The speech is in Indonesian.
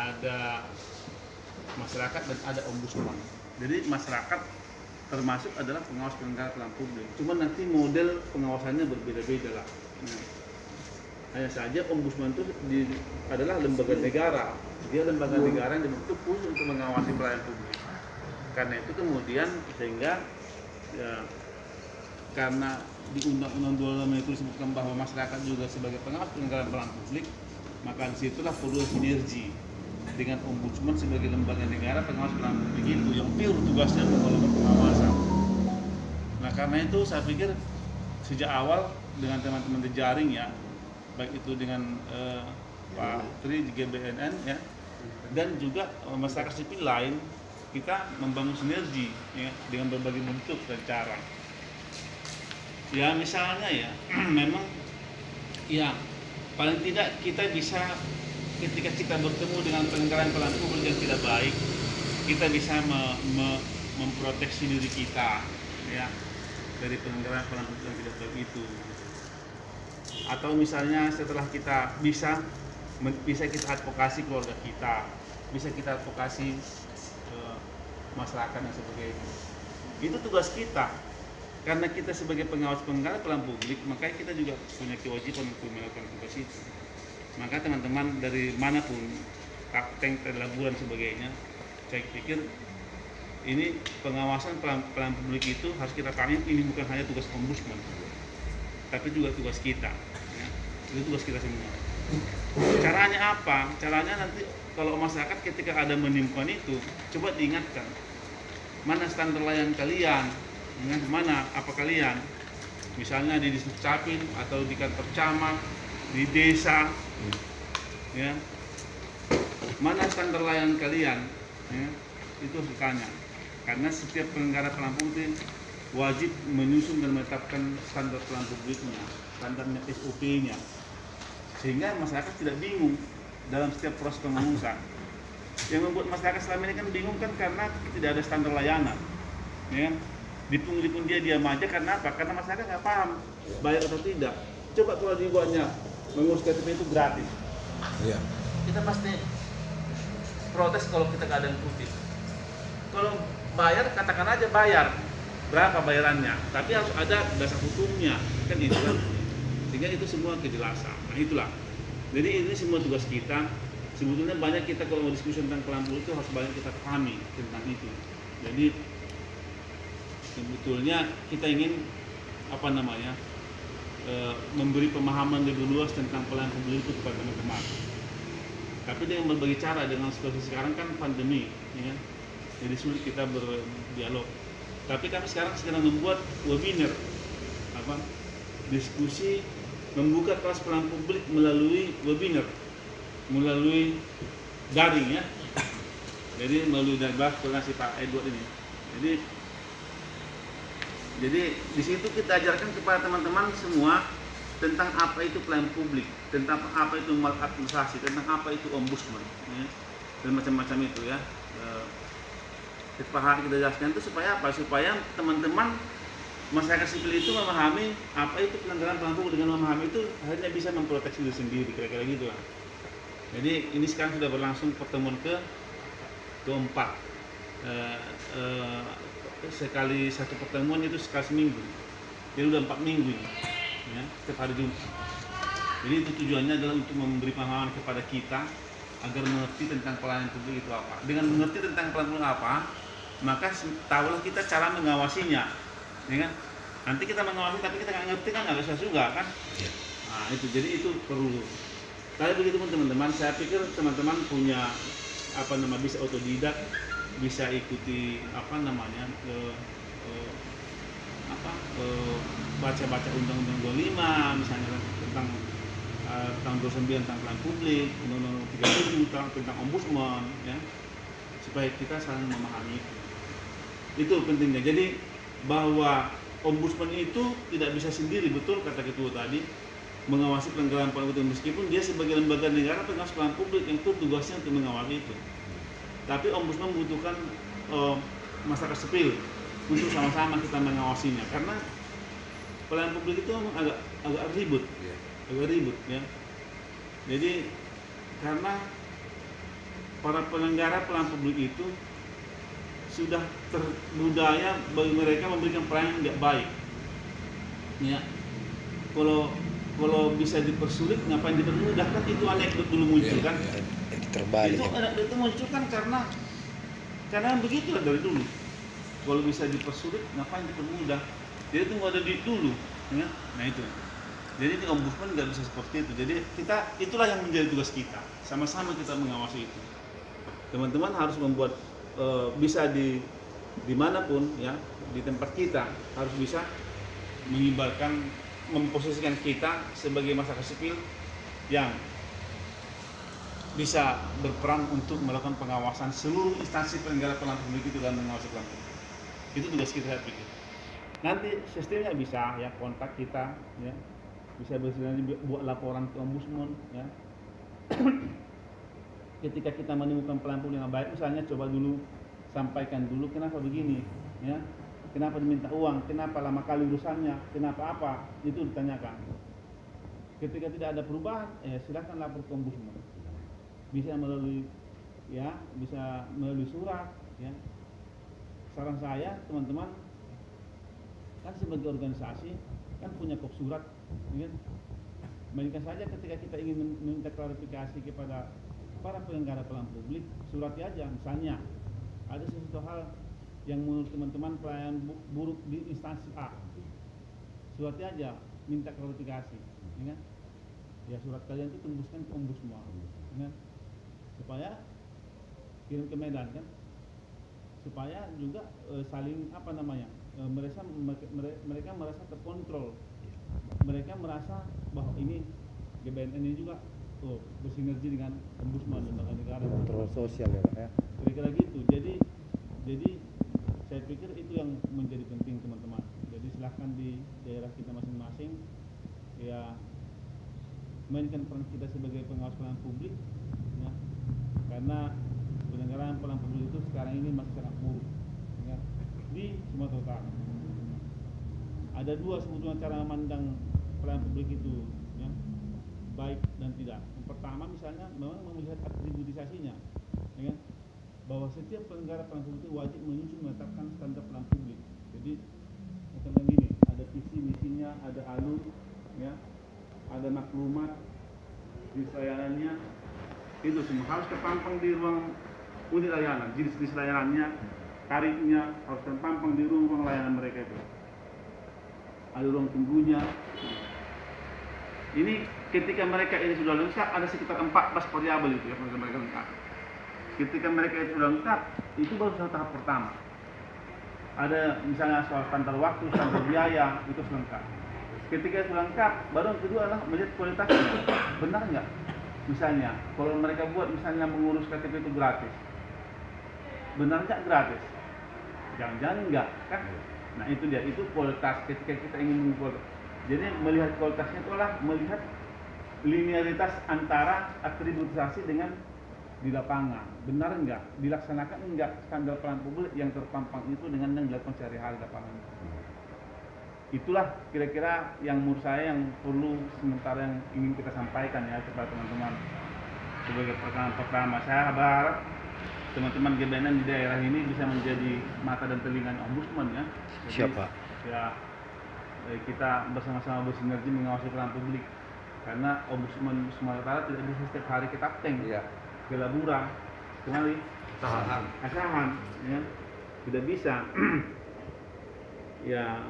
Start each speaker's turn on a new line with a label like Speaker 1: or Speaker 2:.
Speaker 1: ada masyarakat dan ada ombudsman. Jadi masyarakat termasuk adalah pengawas penyelenggara pelayanan publik. Cuma nanti model pengawasannya berbeda-beda lah. Nah, hanya saja ombudsman itu adalah lembaga negara. Dia lembaga negara yang dibentuk khusus untuk mengawasi pelayanan publik. Karena itu kemudian sehingga ya, karena di Undang-Undang 25 itu disebutkan bahwa masyarakat juga sebagai pengawas penyelenggaraan pelayanan publik, maka disitulah perlu sinergi dengan ombudsman sebagai lembaga negara pengawas pelayanan publik itu yang pure tugasnya melakukan pengawasan. Nah karena itu saya pikir sejak awal dengan teman-teman di jaring ya, baik itu dengan Pak Tri di GBNN ya, dan juga masyarakat sipil lain, kita membangun sinergi ya, dengan berbagai bentuk dan cara. Ya misalnya ya, memang ya paling tidak kita bisa ketika kita bertemu dengan penyelenggaraan pelayanan publik yang tidak baik, kita bisa memproteksi diri kita ya dari penyelenggaraan pelayanan publik yang tidak baik itu. Atau misalnya setelah kita bisa kita advokasi keluarga kita, bisa kita advokasi masyarakat dan sebagainya. Itu tugas kita. Karena kita sebagai pengawas penyelenggara pelayanan publik, maka kita juga punya kewajiban untuk melakukan tugas itu. Maka teman-teman dari manapun, kapten, pelabuhan dan sebagainya, saya pikir ini pengawasan pelayanan publik itu harus kita pahami, ini bukan hanya tugas ombudsman, tapi juga tugas kita. Ya. Itu tugas kita semua. Caranya apa? Caranya nanti kalau masyarakat ketika ada menemukan itu, coba diingatkan, mana standar layanan kalian, mana apa kalian, misalnya di Distrik Capil atau di kantor camat, di desa, ya, mana standar layanan kalian, ya, itu harus ditanya. Karena setiap penyelenggara pelayanan publik wajib menyusun dan menetapkan standar pelayanan publiknya, standarnya SOP-nya, sehingga masyarakat tidak bingung dalam setiap proses pengurusan. Yang membuat masyarakat selama ini kan bingung kan karena tidak ada standar layanan, ya. Dipung dia diam aja karena apa? Karena masyarakat nggak paham bayar atau tidak. Coba kalau dibuatnya mengurus KTP itu gratis, iya, kita pasti protes kalau kita nggak ada yang putih. Kalau bayar, katakan aja bayar, berapa bayarannya, tapi harus ada dasar hukumnya, kan itu kan. Sehingga itu semua kejelasan. Nah itulah. Jadi ini semua tugas kita. Sebetulnya banyak kita kalau mau diskusi tentang pelayanan publik itu harus banyak kita pahami tentang itu. Jadi sebetulnya kita ingin memberi pemahaman lebih luas tentang pelayanan publik itu kepada teman-teman. Tapi dengan berbagai cara, dengan situasi sekarang kan pandemi, ya, jadi sulit kita berdialog. Tapi kami sekarang sedang membuat webinar, diskusi membuka kelas pelayanan publik melalui webinar, melalui daring ya. Jadi melalui daring, si Pak Edward ini. Jadi di situ kita ajarkan kepada teman-teman semua tentang apa itu pelayanan publik, tentang apa itu maladministrasi, tentang apa itu ombudsman, ya, dan macam-macam itu ya. Kita jelaskan itu supaya apa? Supaya teman-teman masyarakat sipil itu memahami apa itu penyelenggaraan pelayanan publik. Dengan memahami itu akhirnya bisa memproteksi diri sendiri, kira-kira gitu lah. Jadi ini sekarang sudah berlangsung pertemuan keempat. Sekali satu pertemuan itu sekali seminggu, jadi udah 4 minggu ini, ya, setiap hari Jumat. Jadi itu tujuannya adalah untuk memberi pemahaman kepada kita agar mengerti tentang pelayanan publik itu apa. Dengan mengerti tentang pelayanan publik apa, maka tahulah kita cara mengawasinya, ya kan? Nanti kita mengawasi tapi kita nggak ngerti kan nggak bisa juga kan? Nah itu, jadi itu perlu. Tapi begitu pun teman-teman, saya pikir teman-teman punya bisa otodidak, bisa ikuti baca-baca Undang-Undang 25 misalnya tentang tahun 29 tentang pelayanan publik, Undang-Undang 37 tentang ombudsman, ya, supaya kita saling memahami itu pentingnya. Jadi bahwa ombudsman itu tidak bisa sendiri, betul kata ketua tadi, mengawasi pelanggaran pelayanan publik, meskipun dia sebagai lembaga negara pengawas pelayanan publik yang itu tugasnya untuk mengawasi itu. Tapi ombudsman membutuhkan masyarakat sipil untuk sama-sama kita mengawasinya, karena pelayanan publik itu agak ribut, agak ribut ya. Jadi karena para penyelenggara pelayanan publik itu sudah terbudaya bagi mereka memberikan pelayanan yang tidak baik. Ya, kalau bisa dipersulit, ngapain dipermudah? Kan itu anekdot dulu muncul kan?
Speaker 2: Terbalik.
Speaker 1: Itu anekdot itu muncul kan karena begitulah dari dulu. Kalau bisa dipersulit, ngapain dipermudah? Jadi itu nggak ada duit dulu, ya? Nah itu. Jadi di ombudsman nggak bisa seperti itu. Jadi itulah yang menjadi tugas kita. Sama-sama kita mengawasi itu. Teman-teman harus membuat bisa dimanapun ya, di tempat kita harus bisa mengibarkan, memposisikan kita sebagai masyarakat sipil yang bisa berperan untuk melakukan pengawasan seluruh instansi penyelenggara pelayanan publik itu dan mengawasi pelayanan publik. Itu tugas kita, saya pikir. Nanti sistemnya bisa ya, kontak kita ya, bisa buat laporan ke ombudsman ya. Ketika kita menemukan pelayanan publik yang baik, misalnya coba dulu sampaikan dulu kenapa begini ya, kenapa diminta uang, kenapa lama kali urusannya, kenapa apa, itu ditanyakan. Ketika tidak ada perubahan, silakan lapor ke ombudsman. Bisa melalui surat ya. Saran saya teman-teman, kan sebagai organisasi kan punya kop surat ya. Mainkan saja ketika kita ingin meminta klarifikasi kepada para penyelenggara pelayanan publik, suratnya aja. Misalnya ada sesuatu hal yang menurut teman-teman pelayanan buruk di instansi A, suratnya aja minta klarifikasi ya. Ya surat kalian itu tembuskan ke ombudsman ya, supaya kirim ke Medan kan, supaya juga saling mereka merasa terkontrol, mereka merasa bahwa ini GBNN ini juga bersinergi dengan ombudsman lembaga negara,
Speaker 2: kontrol sosial ya Pak ya.
Speaker 1: kira-kira gitu. Jadi saya pikir itu yang menjadi penting teman-teman. Jadi silahkan di daerah kita masing-masing ya, mainkan peran kita sebagai pengawas pelayanan publik ya. Karena penyelenggaraan pelayanan publik itu sekarang ini masih sangat buruk ya, di Sumatera Utara. Ada dua sebetulnya cara memandang pelayanan publik itu ya, baik dan tidak. Yang pertama misalnya memang melihat atributisasinya ya, bahwa setiap penyelenggara pelayanan publik itu wajib menyusun menetapkan standar pelayanan publik. Jadi misalnya gini, ada visi misinya, ada alur ya, ada maklumat, jenis layanannya, itu semua harus terpampang di ruang unit layanan, jenis layanannya, tarifnya harus terpampang di ruang layanan mereka itu. Ada ruang tunggunya. Ini ketika mereka ini sudah lengkap, ada sekitar 14 variabel itu ya, mereka lengkap. Ketika mereka itu sudah lengkap, itu baru tahap pertama. Ada misalnya soal standar waktu, standar biaya, itu sudah lengkap. Ketika sudah lengkap, baru yang kedua adalah melihat kualitasnya. Benar nggak? Misalnya, kalau mereka buat misalnya mengurus KTP itu gratis, benar nggak gratis? Jangan-jangan enggak, kan? Nah itu dia, itu kualitas. Ketika kita ingin mengukur, jadi melihat kualitasnya itu adalah melihat linearitas antara atributisasi dengan di lapangan. Benar enggak? Dilaksanakan enggak standar pelayanan publik yang terpampang itu dengan yang dilakukan sehari-hari di lapangan. Itulah kira-kira yang menurut saya yang perlu sementara yang ingin kita sampaikan ya kepada teman-teman. Sebagai pertanyaan pertama, saya berharap teman-teman GBNN di daerah ini bisa menjadi mata dan telinga ombudsman ya. Jadi,
Speaker 2: siapa?
Speaker 1: Ya, kita bersama-sama bersinergi mengawasi pelayanan publik. Karena ombudsman Sumatera Utara tidak bisa setiap hari kita tank,
Speaker 2: Iya.
Speaker 1: ke Labura, kemari, Asahan, ya, tidak bisa. Ya,